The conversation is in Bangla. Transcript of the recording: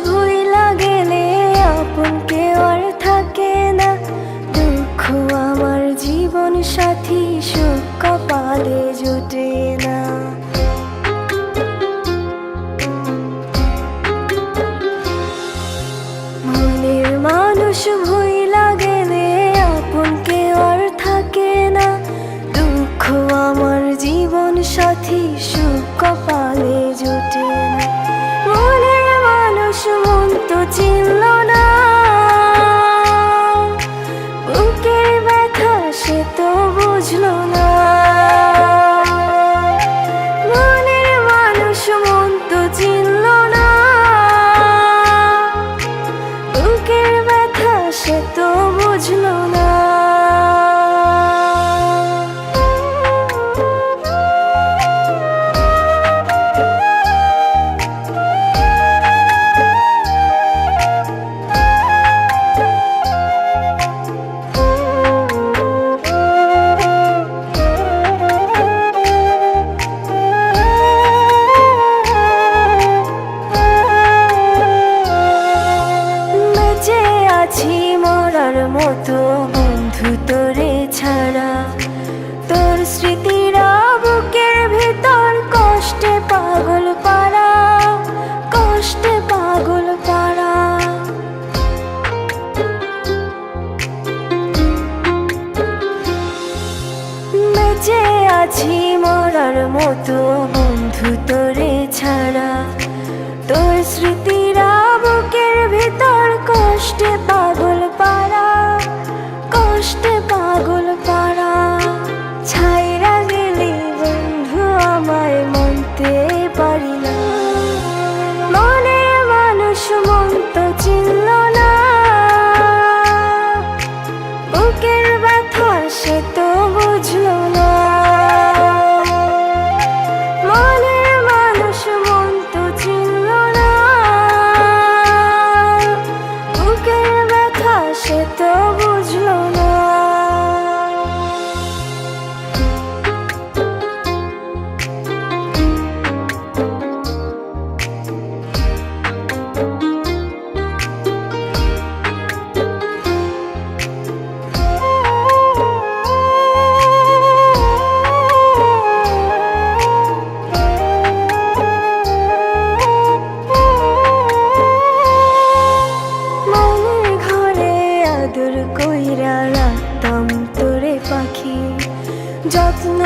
ভুইলা গেলে আপন কেউ আর থাকে না, দুঃখ আমার জীবন সাথী সুখ কপালে জোটে না। মনের মানুষ ভুইলা গেলে আপন কেউ আর থাকে না, দুঃখ আমার জীবন সাথী সুখ কপালে জোটে না। মনের মানুষ মন তো চিনল না, বুকের ব্যথা সে তো বুঝলো না। মনের মানুষ মন তো চিনল না, বুকের ব্যথা সে তো বুঝলো না। আছি মরার মতো বন্ধু তোরে ছাড়া, তোর স্মৃতিরা বুকের ভিতর কষ্টে পাগল পারা, কষ্টে পাগল পারা। বেঁচে আছি মরার মতো বন্ধু তোরে ছাড়া, তোর স্মৃতিরা বুকের ভিতর কষ্টে পাগল পারা, কষ্টে পাগল পারা। ছাইরা গেলি বন্ধু আমায় মানতে পারি না, মনের মানুষ মন তো চিনল না, বুকের ব্যথা সে তো বুঝলো না। মনের মানুষ মন তো চিনল না, বুকের ব্যথা সে তো বুঝলো না। কইরা রাখতাম তোরে পাখি, যত্ন